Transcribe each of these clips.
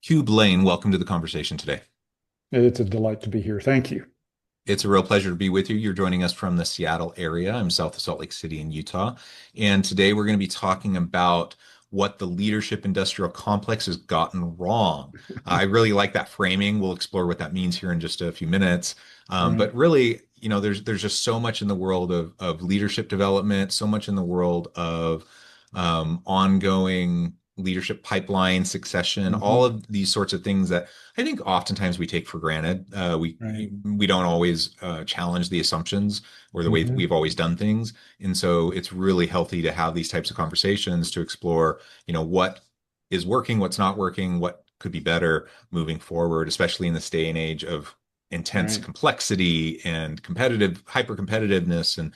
Hugh Blane, welcome to the conversation today. It's a delight to be here. Thank you. It's a real pleasure to be with you. You're joining us from the Seattle area. I'm south of Salt Lake City in Utah. And today we're going to be talking about what the leadership industrial complex has gotten wrong. I really like that framing. We'll explore what that means here in just a few minutes. Right, But really, there's just so much in the world of leadership development, so much in the world of ongoing leadership pipeline succession, all hmm of these sorts of things that I think oftentimes we take for granted. right, We don't always challenge the assumptions or the way hmm we've always done things, and so it's really healthy to have these types of conversations to explore, what is working, what's not working, what could be better moving forward, especially in this day and age of intense right, complexity and competitive hyper competitiveness and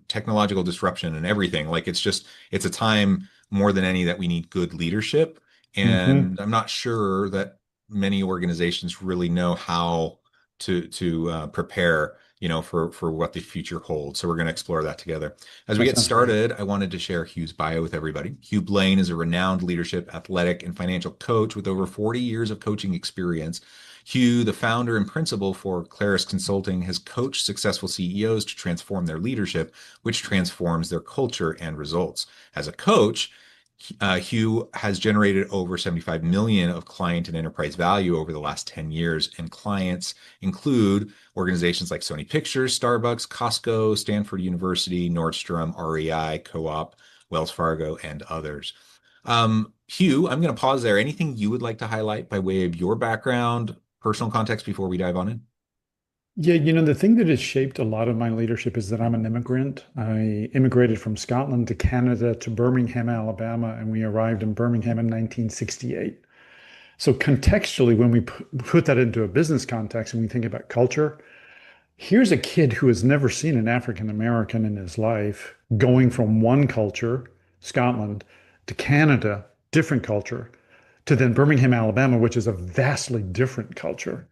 technological disruption and everything. Like it's a time more than any that we need good leadership, hmm and I'm not sure that many organizations really know how to prepare, for what the future holds. So we're going to explore that together. As we That get sounds great. started, I wanted to share Hugh's bio with everybody. Hugh Blane is a renowned leadership, athletic, and financial coach with over 40 years of coaching experience. Hugh, the founder and principal for Claris Consulting, has coached successful CEOs to transform their leadership, which transforms their culture and results. As a coach, Hugh has generated over 75 million of client and enterprise value over the last 10 years, and clients include organizations like Sony Pictures, Starbucks, Costco, Stanford University, Nordstrom, REI Co-op, Wells Fargo, and others. Hugh, I'm going to pause there. Anything you would like to highlight by way of your background, personal context before we dive on in? Yeah, the thing that has shaped a lot of my leadership is that I'm an immigrant. I immigrated from Scotland to Canada to Birmingham, Alabama, and we arrived in Birmingham in 1968. So contextually, when we put that into a business context and we think about culture, here's a kid who has never seen an African American in his life going from one culture, Scotland, to Canada, different culture, to then Birmingham, Alabama, which is a vastly different culture.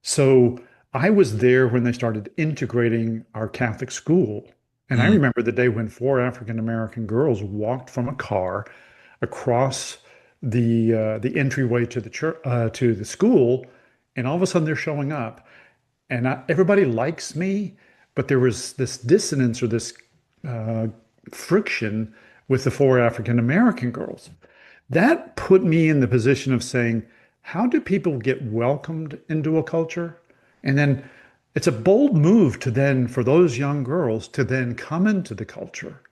So I was there when they started integrating our Catholic school. And I Mm, remember the day when four African American girls walked from a car across the entryway to the church to the school, and all of a sudden they're showing up and everybody likes me, but there was this dissonance or this uh, friction with the four African American girls. That put me in the position of saying, how do people get welcomed into a culture? And then it's a bold move to then, for those young girls, to then come into the culture,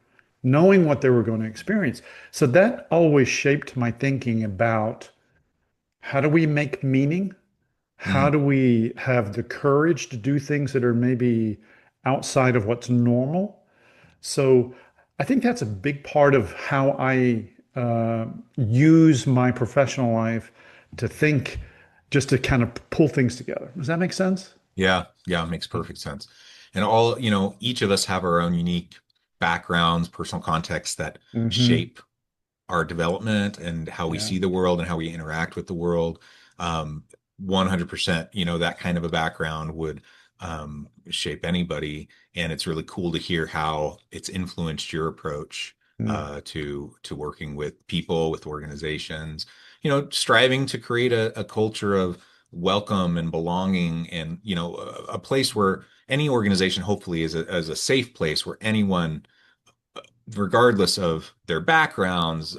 knowing what they were going to experience. So that always shaped my thinking about how do we make meaning, how mm. do we have the courage to do things that are maybe outside of what's normal? So I think that's a big part of how I use my professional life to think, just to kind of pull things together. Does that make sense? Yeah, yeah, it makes perfect sense. And all, each of us have our own unique backgrounds, personal contexts that Hmm. shape our development and how we Yeah. see the world and how we interact with the world. 100%, that kind of a background would shape anybody. And it's really cool to hear how it's influenced your approach Mm. to working with people, with organizations, striving to create a culture of welcome and belonging and, a place where any organization hopefully is a safe place where anyone regardless of their backgrounds,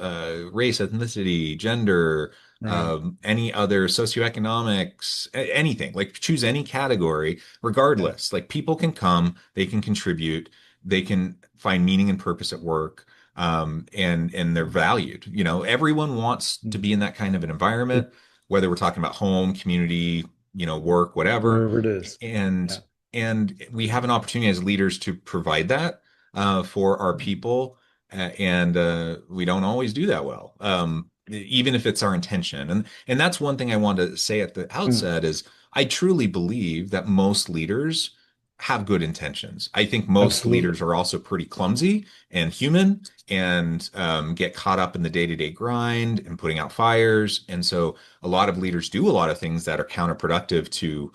race, ethnicity, gender, Right. any other socioeconomics, anything, like choose any category, Yeah. regardless. Like people can come, they can contribute, they can find meaning and purpose at work, and they're valued. Everyone wants to Mm. be in that kind of an environment, whether we're talking about home, community, work, whatever. Wherever it is. And Yeah. and we have an opportunity as leaders to provide that for our people, and we don't always do that well, even if it's our intention. And that's one thing I want to say at the Mm. outset is I truly believe that most leaders have good intentions. I think most Absolutely. leaders are also pretty clumsy and human and get caught up in the day-to-day grind and putting out fires. And so a lot of leaders do a lot of things that are counterproductive to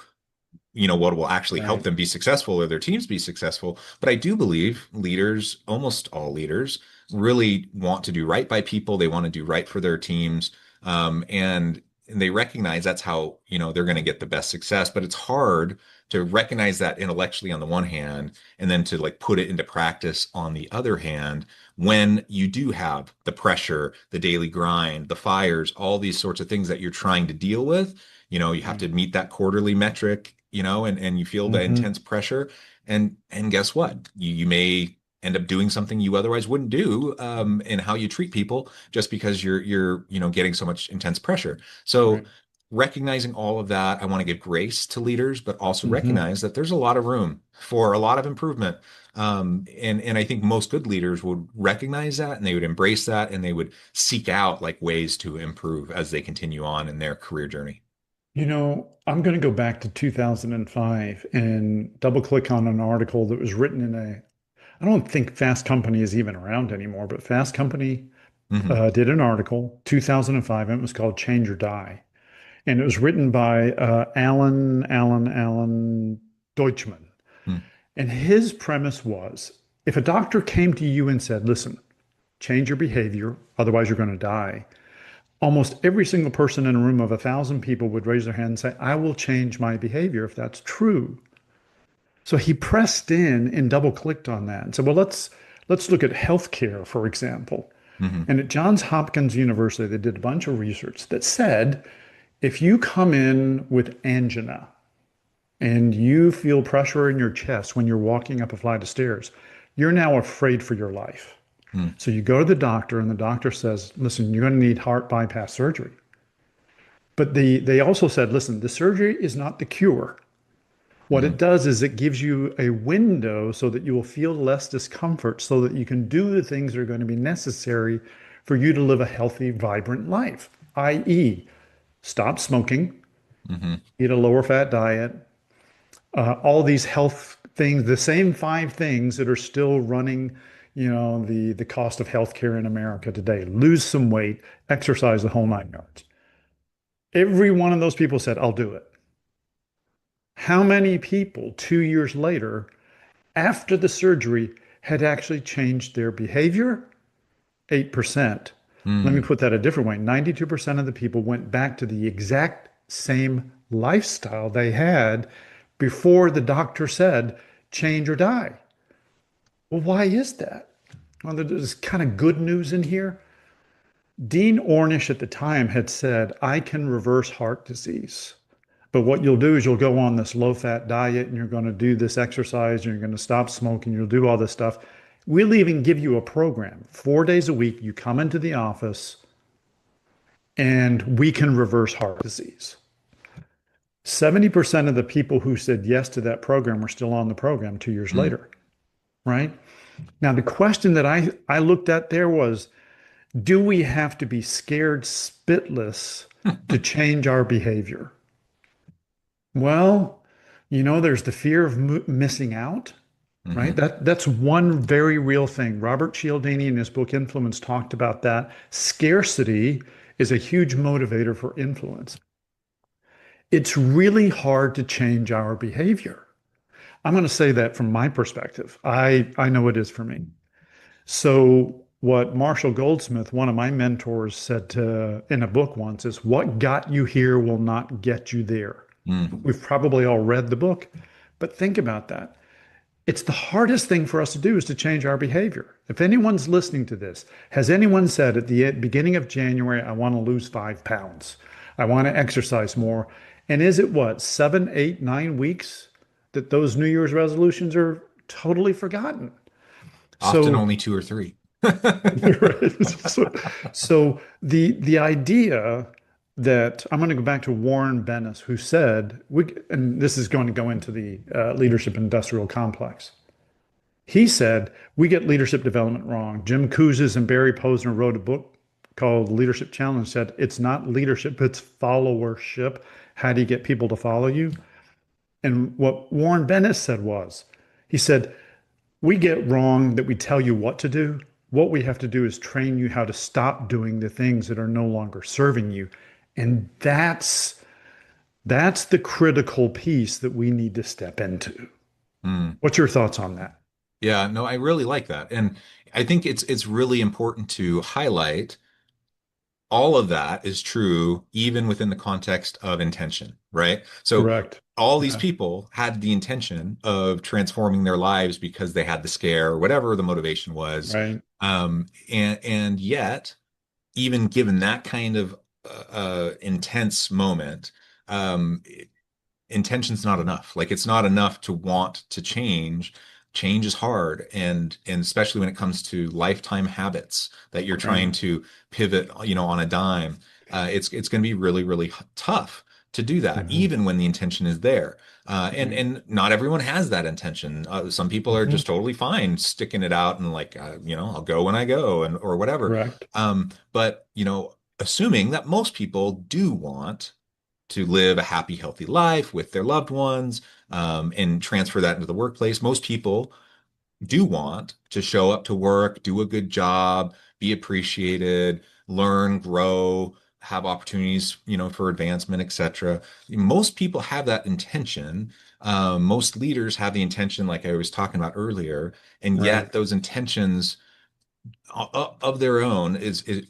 what will actually help Right. them be successful or their teams be successful. But I do believe leaders, almost all leaders, really want to do right by people. They want to do right for their teams. And they recognize that's how, they're going to get the best success. But it's hard to recognize that intellectually on the one hand, and then to like put it into practice on the other hand, when you do have the pressure, the daily grind, the fires, all these sorts of things that you're trying to deal with. You have to meet that quarterly metric, and you feel the Mm-hmm. intense pressure. And guess what? You may end up doing something you otherwise wouldn't do, in how you treat people, just because you're getting so much intense pressure. So Right. recognizing all of that, I want to give grace to leaders, but also Mm-hmm. recognize that there's a lot of room for a lot of improvement. And I think most good leaders would recognize that, and they would embrace that, and they would seek out like ways to improve as they continue on in their career journey. I'm going to go back to 2005 and double click on an article that was written in I don't think Fast Company is even around anymore, but Fast Company Hmm. did an article, 2005, and it was called Change or Die. And it was written by Alan Deutschman. Hmm. And his premise was if a doctor came to you and said, listen, change your behavior, otherwise you're going to die, almost every single person in a room of 1,000 people would raise their hand and say, I will change my behavior if that's true. So he pressed in and double clicked on that and said, well, let's look at healthcare, for example. Hmm. And at Johns Hopkins University, they did a bunch of research that said if you come in with angina and you feel pressure in your chest when you're walking up a flight of stairs, you're now afraid for your life. Hmm. So you go to the doctor, and the doctor says, listen, you're going to need heart bypass surgery. But they also said, listen, the surgery is not the cure. What Hmm. it does is it gives you a window so that you will feel less discomfort so that you can do the things that are going to be necessary for you to live a healthy, vibrant life, i.e., stop smoking, Hmm. eat a lower fat diet, all these health things, the same five things that are still running, the cost of healthcare in America today. Lose some weight, exercise the whole nine yards. Every one of those people said, I'll do it. How many people 2 years later, after the surgery, had actually changed their behavior? 8%. Let me Hmm. put that a different way. 92% of the people went back to the exact same lifestyle they had before the doctor said, change or die. Well, why is that? Well, there's kind of good news in here. Dean Ornish at the time had said, I can reverse heart disease. But what you'll do is you'll go on this low fat diet and you're going to do this exercise and you're going to stop smoking. You'll do all this stuff. We'll even give you a program 4 days a week. You come into the office and we can reverse heart disease. 70% of the people who said yes to that program are still on the program 2 years Hmm. later, right? Now, the question that I looked at there was, do we have to be scared spitless to change our behavior? Well, there's the fear of missing out, right? Hmm. That's one very real thing. Robert Cialdini in his book Influence talked about that. Scarcity is a huge motivator for influence. It's really hard to change our behavior. I'm going to say that from my perspective. I know it is for me. So what Marshall Goldsmith, one of my mentors, said in a book once is, what got you here will not get you there. Hmm. We've probably all read the book, but think about that. It's the hardest thing for us to do is to change our behavior. If anyone's listening to this, has anyone said at the beginning of January, I want to lose 5 pounds? I want to exercise more. And is it what, 7, 8, 9 weeks that those New Year's resolutions are totally forgotten? Often So only two or three. right. So the idea that I'm going to go back to Warren Bennis, who said, and this is going to go into the leadership industrial complex. He said, we get leadership development wrong. Jim Kouzes and Barry Posner wrote a book called Leadership Challenge, said, it's not leadership, it's followership. How do you get people to follow you? And what Warren Bennis said was, he said, we get wrong that we tell you what to do. What we have to do is train you how to stop doing the things that are no longer serving you. And that's the critical piece that we need to step into. Hmm. What's your thoughts on that? Yeah, no, I really like that. And I think it's really important to highlight all of that is true even within the context of intention, right? So Correct. all these Yeah. people had the intention of transforming their lives because they had the scare or whatever the motivation was. Right. And yet, even given that kind of intense moment, um, intention's not enough. Like it's not enough to want to change. Change is hard, and especially when it comes to lifetime habits that you're Right. trying to pivot, on a dime. It's going to be really, really tough to do that, Hmm. even when the intention is there. And Right. and not everyone has that intention. Some people are Hmm. just totally fine sticking it out and like, I'll go when I go and or whatever. Correct. But assuming that most people do want to live a happy, healthy life with their loved ones, and transfer that into the workplace. Most people do want to show up to work, do a good job, be appreciated, learn, grow, have opportunities, for advancement, etc. Most people have that intention. Most leaders have the intention, like I was talking about earlier, and Right. yet those intentions of their own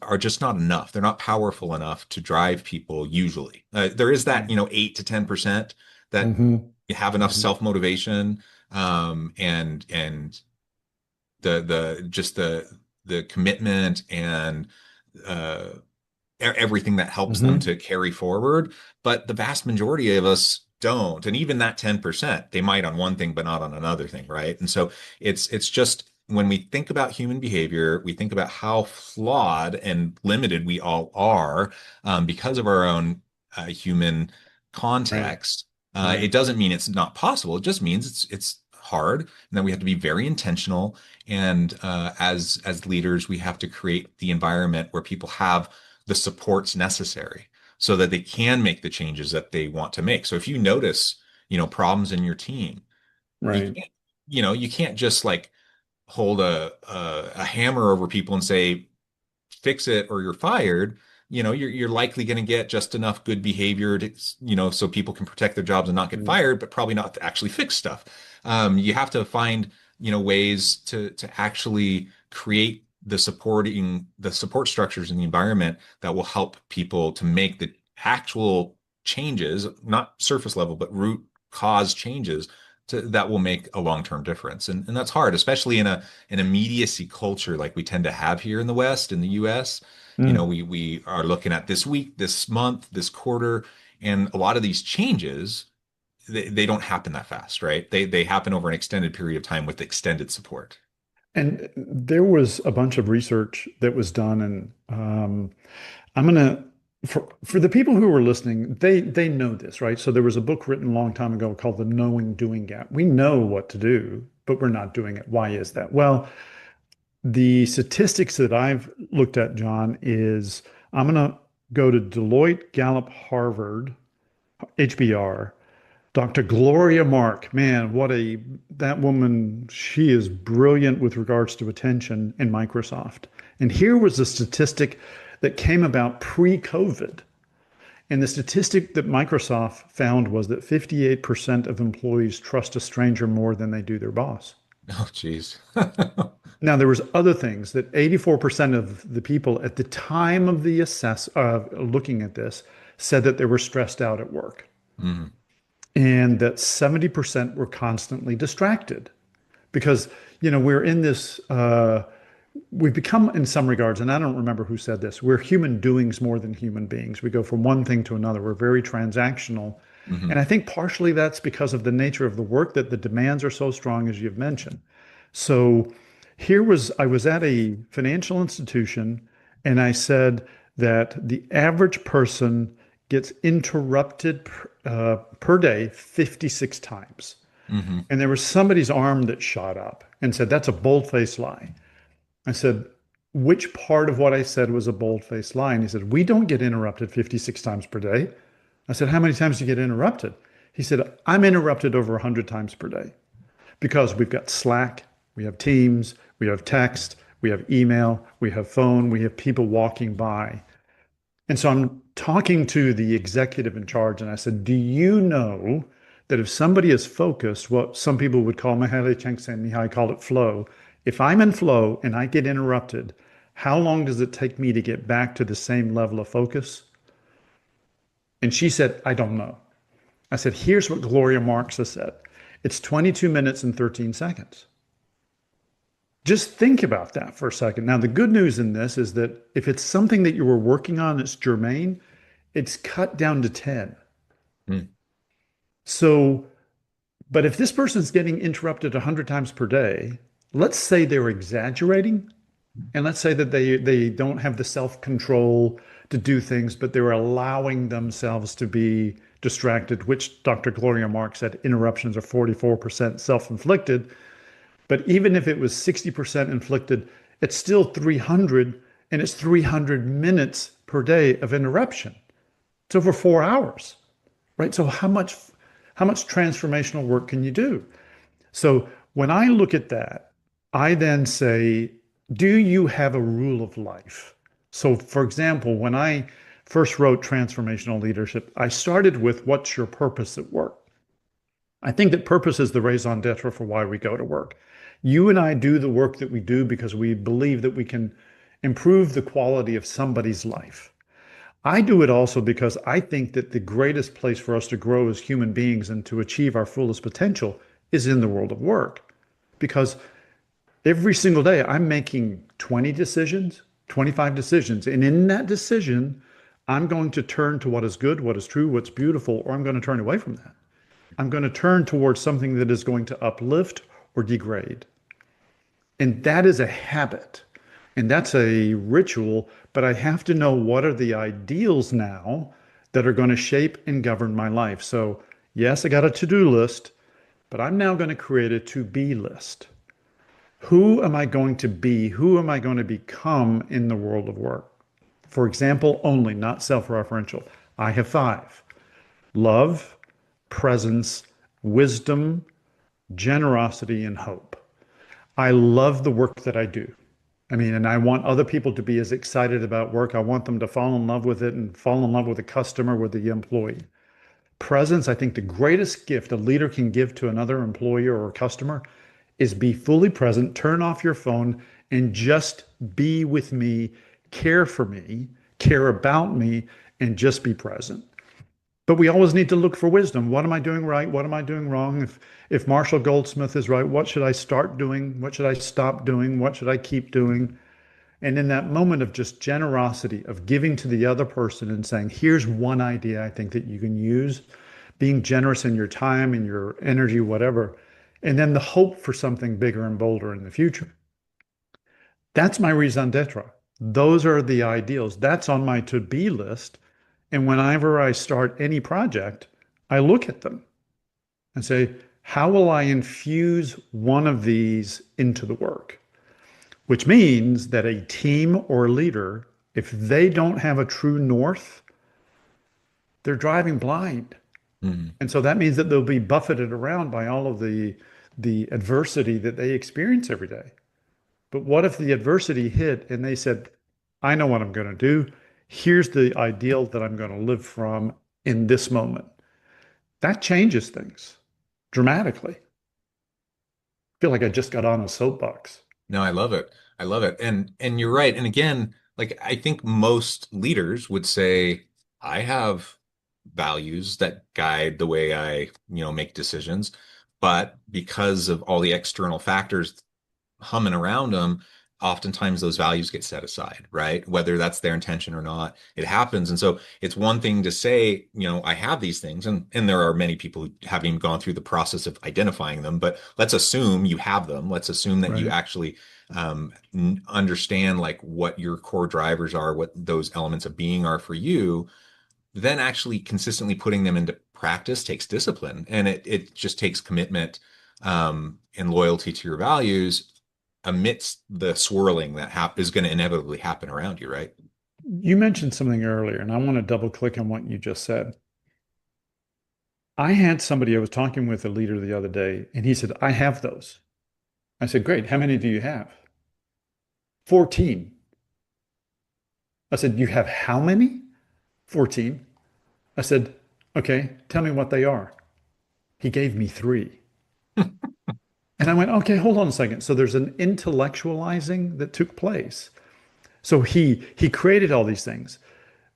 are just not enough. They're not powerful enough to drive people usually. There is that, Right. 8 to 10% that Hmm. have enough Hmm. self-motivation, and the just the commitment and uh, everything that helps them Hmm. to carry forward. But the vast majority of us don't. And even that 10%, they might on one thing, but not on another thing, right? And so it's just when we think about human behavior, we think about how flawed and limited we all are, because of our own human Right. context. Right. It doesn't mean it's not possible. It just means it's hard, and then we have to be very intentional. And as leaders, we have to create the environment where people have the supports necessary so that they can make the changes that they want to make. So if you notice, problems in your team, you Right. can't, you can't just like hold a hammer over people and say, fix it or you're fired. You're likely going to get just enough good behavior to, so people can protect their jobs and not get Right. fired, but probably not to actually fix stuff. You have to find, ways to actually create the support structures in the environment that will help people to make the actual changes, not surface level, but root cause changes that will make a long-term difference. And that's hard, especially in an immediacy culture like we tend to have here in the West, in the US. Mm. We are looking at this week, this month, this quarter, and a lot of these changes, they don't happen that fast, right? They happen over an extended period of time with extended support. And there was a bunch of research that was done, and I'm gonna for the people who are listening, they know this, right? So there was a book written a long time ago called The Knowing Doing Gap. We know what to do, but we're not doing it. Why is that? Well, the statistics that I've looked at, John, is I'm gonna go to Deloitte, Gallup, Harvard, HBR. Dr. Gloria Mark, man, that woman, she is brilliant with regards to attention in Microsoft. And here was a statistic that came about pre-COVID. And the statistic that Microsoft found was that 58% of employees trust a stranger more than they do their boss. Oh, geez. Now, there was other things that 84% of the people at the time of the looking at this said that they were stressed out at work, Mhm. and that 70% were constantly distracted because we're in this we've become, in some regards, and I don't remember who said this, we're human doings more than human beings. We go from one thing to another. We're very transactional. And I Mhm. think partially that's because of the nature of the work, that the demands are so strong, as you've mentioned. So I was at a financial institution, and I said that the average person gets interrupted per day 56 times. Mhm. And there was somebody's arm that shot up and said, "That's a bold-faced lie." I said, "Which part of what I said was a bold-faced lie?" And he said, "We don't get interrupted 56 times per day." I said, "How many times do you get interrupted?" He said, "I'm interrupted over 100 times per day because we've got Slack, we have Teams, we have text, we have email, we have phone, we have people walking by." And so I'm talking to the executive in charge, and I said, "Do you know that if somebody is focused, what some people would call, Mihaly Csikszentmihalyi called it flow, if I'm in flow and I get interrupted, how long does it take me to get back to the same level of focus? And she said, I don't know. I said, here's what Gloria Marx has said. It's 22 minutes and 13 seconds. Just think about that for a second. Now, the good news in this is that if it's something that you were working on that's germane, it's cut down to 10. Mm. So, but if this person's getting interrupted 100 times per day, let's say they're exaggerating, and let's say that they don't have the self-control to do things, but they're allowing themselves to be distracted, which Dr. Gloria Marx said interruptions are 44% self-inflicted. But even if it was 60% inflicted, it's still 300, and it's 300 minutes per day of interruption. It's over 4 hours, right? So how much transformational work can you do? So when I look at that, I then say, do you have a rule of life? So for example, when I first wrote Transformational Leadership, I started with what's your purpose at work? I think that purpose is the raison d'etre for why we go to work. You and I do the work that we do because we believe that we can improve the quality of somebody's life. I do it also because I think that the greatest place for us to grow as human beings and to achieve our fullest potential is in the world of work. Because every single day I'm making 20 decisions, 25 decisions. And in that decision, I'm going to turn to what is good, what is true, what's beautiful, or I'm going to turn away from that. I'm going to turn towards something that is going to uplift or degrade. And that is a habit. And that's a ritual, but I have to know what are the ideals now that are going to shape and govern my life. So, yes, I got a to-do list, but I'm now going to create a to-be list. Who am I going to be? Who am I going to become in the world of work? For example, only, not self-referential. I have 5: love, presence, wisdom, generosity, and hope. I love the work that I do. I mean, and I want other people to be as excited about work. I want them to fall in love with it and fall in love with the customer, with the employee. Presence, I think the greatest gift a leader can give to another employer or customer is be fully present, turn off your phone, and just be with me, care for me, care about me, and just be present. But we always need to look for wisdom. What am I doing right? What am I doing wrong? If Marshall Goldsmith is right, what should I start doing? What should I stop doing? What should I keep doing? And in that moment of just generosity, of giving to the other person and saying, here's one idea I think that you can use, being generous in your time and your energy, whatever, and then the hope for something bigger and bolder in the future. That's my raison d'etre. Those are the ideals. That's on my to-be list. And whenever I start any project, I look at them and say, how will I infuse one of these into the work? Which means that a team or a leader, if they don't have a true north, they're driving blind. Mm. And so that means that they'll be buffeted around by all of the adversity that they experience every day. But what if the adversity hit and they said, I know what I'm going to do. Here's the ideal that I'm going to live from in this moment. That changes things dramatically. I feel like I just got on a soapbox. No, I love it. I love it. And you're right. And again, like I think most leaders would say, I have values that guide the way I, make decisions. But because of all the external factors humming around them, oftentimes those values get set aside, right? Whether that's their intention or not, it happens. And so it's one thing to say, I have these things, and there are many people who haven't even gone through the process of identifying them, but let's assume you have them. Let's assume that you Right. actually understand like what your core drivers are, what those elements of being are for you. Then actually consistently putting them into practice takes discipline, and it just takes commitment and loyalty to your values amidst the swirling that is going to inevitably happen around you, right? You mentioned something earlier, and I want to double click on what you just said. I had somebody, I was talking with a leader the other day, and he said, I have those. I said, great. How many do you have? 14. I said, you have how many? 14. I said, okay, tell me what they are. He gave me 3. And I went, okay, hold on a second. So there's an intellectualizing that took place. So he created all these things,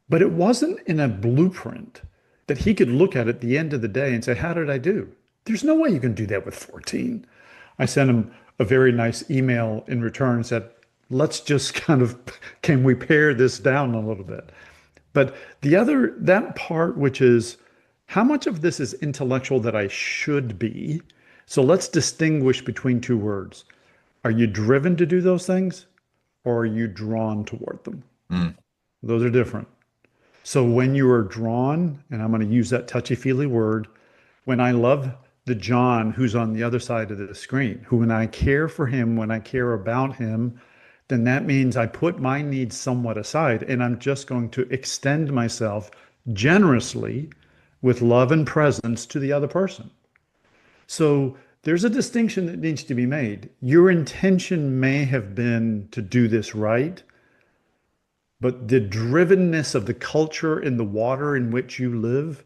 but it wasn't in a blueprint that he could look at the end of the day and say, how did I do? There's no way you can do that with 14. I sent him a very nice email in return and said, let's just kind of, can we pare this down a little bit? But that part, which is how much of this is intellectual that I should be? So let's distinguish between two words. Are you driven to do those things or are you drawn toward them? Mm. Those are different. So when you are drawn, and I'm going to use that touchy-feely word, when I love the John who's on the other side of the screen, who when I care for him, when I care about him, then that means I put my needs somewhat aside and I'm just going to extend myself generously with love and presence to the other person. So there's a distinction that needs to be made. Your intention may have been to do this right, but the drivenness of the culture in the water in which you live,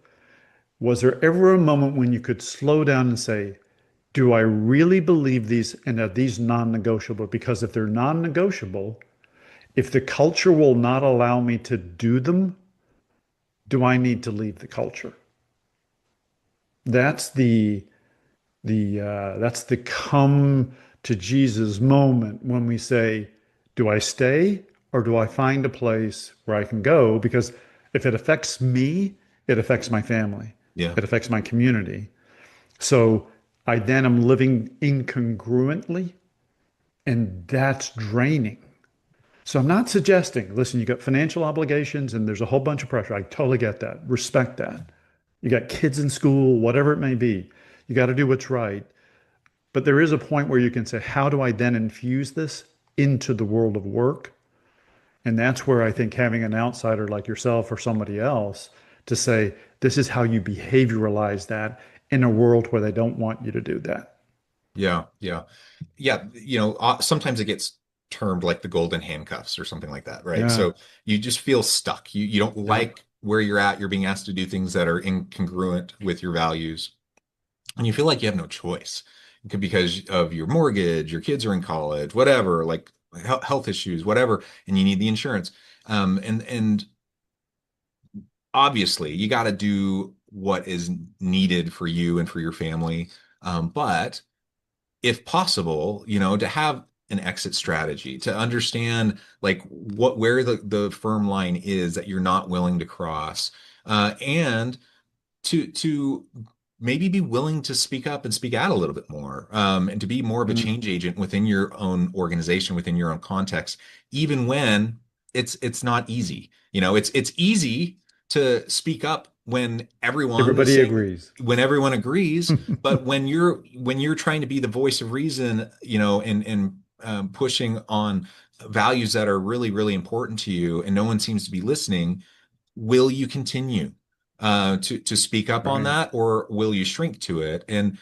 was there ever a moment when you could slow down and say, do I really believe these and are these non-negotiable? Because if they're non-negotiable, if the culture will not allow me to do them, do I need to leave the culture? That's the come to Jesus moment when we say, do I stay or do I find a place where I can go? Because if it affects me, it affects my family. Yeah. It affects my community. So I then am living incongruently, and that's draining. So I'm not suggesting, listen, you got financial obligations and there's a whole bunch of pressure. I totally get that. Respect that. You got kids in school, whatever it may be. You got to do what's right. But there is a point where you can say, how do I then infuse this into the world of work? And that's where I think having an outsider like yourself or somebody else to say, this is how you behavioralize that in a world where they don't want you to do that. Yeah. Yeah. Yeah. Sometimes it gets termed like the golden handcuffs or something like that, right? Yeah. So you just feel stuck. You don't Yeah. like where you're at. You're being asked to do things that are incongruent with your values, and you feel like you have no choice because of your mortgage, your kids are in college, whatever, like health issues, whatever, and you need the insurance. And obviously, you got to do what is needed for you and for your family. But if possible, to have an exit strategy, to understand like where the firm line is that you're not willing to cross, and to maybe be willing to speak up and speak out a little bit more, and to be more of a Mm. change agent within your own organization, within your own context, even when it's not easy. It's easy to speak up when everyone is Everybody saying, agrees. when everyone agrees, but when you're trying to be the voice of reason, and pushing on values that are really, really important to you, and no one seems to be listening, will you continue to speak up on Right. that, or will you shrink to it? And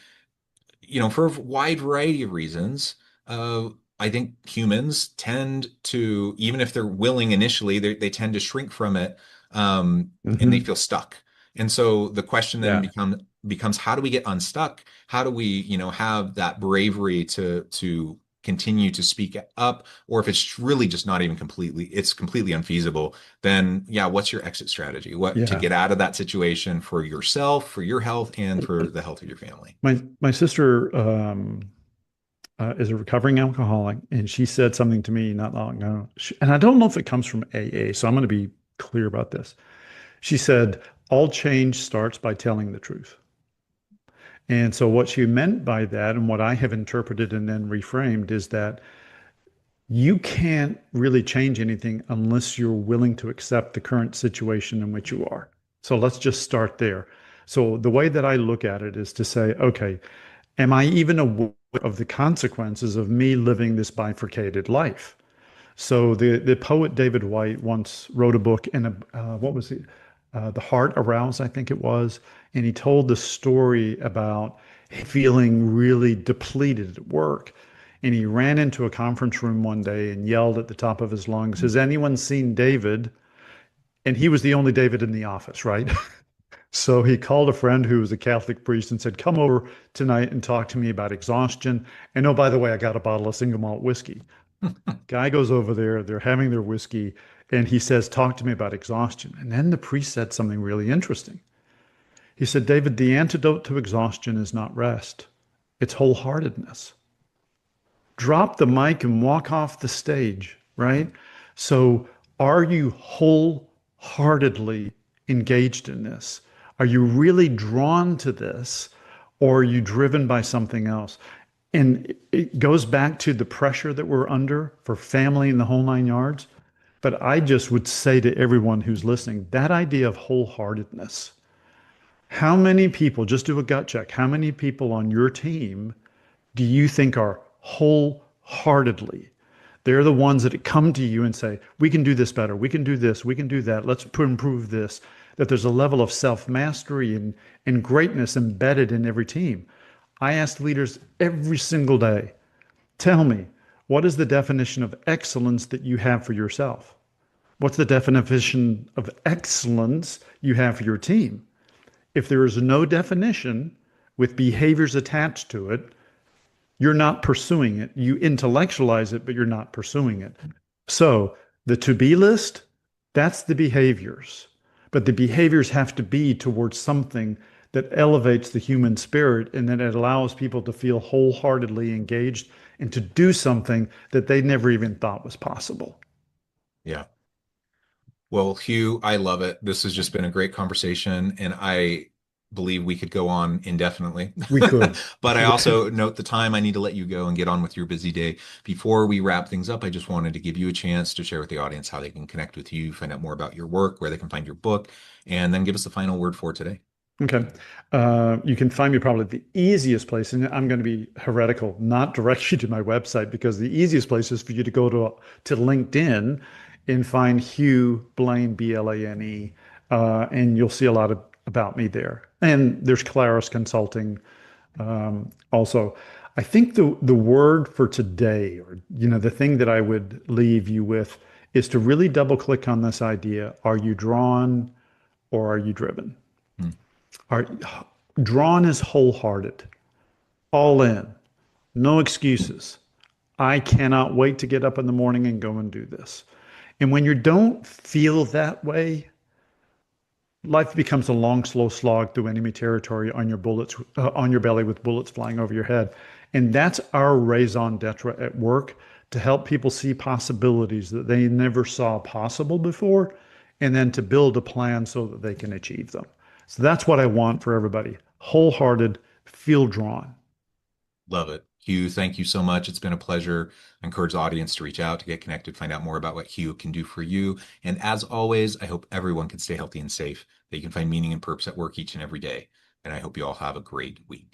for a wide variety of reasons, uh, I think humans tend to, even if they're willing initially, they tend to shrink from it, and they Hmm. feel stuck. And so the question then Yeah. becomes how do we get unstuck? How do we, have that bravery to continue to speak up? Or if it's really just not even it's completely unfeasible, then yeah, what's your exit strategy? What to Yeah. get out of that situation for yourself, for your health, and for the health of your family? My sister is a recovering alcoholic, and she said something to me not long ago. And I don't know if it comes from AA, so I'm going to be clear about this. She said, all change starts by telling the truth. And so, what she meant by that, and what I have interpreted and then reframed, is that you can't really change anything unless you're willing to accept the current situation in which you are. So, let's just start there. So, the way that I look at it is to say, okay, am I even aware of the consequences of me living this bifurcated life? So the poet David White once wrote a book in what was it? The Heart Aroused, I think it was, and he told the story about feeling really depleted at work. And he ran into a conference room one day and yelled at the top of his lungs, "Has anyone seen David?" And he was the only David in the office, right? So he called a friend who was a Catholic priest and said, "Come over tonight and talk to me about exhaustion. And oh, by the way, I got a bottle of single malt whiskey." Guy goes over there, they're having their whiskey, and he says, "Talk to me about exhaustion." And then the priest said something really interesting. He said, "David, the antidote to exhaustion is not rest, it's wholeheartedness." Drop the mic and walk off the stage, right? So, are you wholeheartedly engaged in this? Are you really drawn to this, or are you driven by something else? And it goes back to the pressure that we're under for family and the whole nine yards. But I just would say to everyone who's listening, that idea of wholeheartedness, how many people, just do a gut check, how many people on your team do you think are wholeheartedly? They're the ones that come to you and say, we can do this better, we can do this, we can do that, let's improve this. That there's a level of self-mastery and greatness embedded in every team. I ask leaders every single day, tell me, what is the definition of excellence that you have for yourself? What's the definition of excellence you have for your team? If there is no definition with behaviors attached to it, you're not pursuing it. You intellectualize it, but you're not pursuing it. So the to-be list, that's the behaviors. But the behaviors have to be towards something that elevates the human spirit and then it allows people to feel wholeheartedly engaged and to do something that they never even thought was possible. Yeah. Well, Hugh, I love it. This has just been a great conversation, and I believe we could go on indefinitely. We could. But I also note the time. I need to let you go and get on with your busy day. Before we wrap things up, I just wanted to give you a chance to share with the audience how they can connect with you, find out more about your work, where they can find your book, and then give us the final word for today. Okay. You can find me probably the easiest place, and I'm going to be heretical, not direct you to my website because the easiest place is for you to go to LinkedIn and find Hugh Blane, Blane, and you'll see a lot about me there. And there's Claris Consulting also. I think the word for today, or the thing that I would leave you with, is to really double click on this idea: are you drawn or are you driven? Hmm. Are drawn is wholehearted, all in, no excuses. I cannot wait to get up in the morning and go and do this. And when you don't feel that way, life becomes a long, slow slog through enemy territory on your on your belly with bullets flying over your head. And that's our raison d'etre at work, to help people see possibilities that they never saw possible before, and then to build a plan so that they can achieve them. So that's what I want for everybody. Wholehearted, feel drawn. Love it. Hugh, thank you so much. It's been a pleasure. I encourage the audience to reach out, to get connected, find out more about what Hugh can do for you. And as always, I hope everyone can stay healthy and safe, that you can find meaning and purpose at work each and every day. And I hope you all have a great week.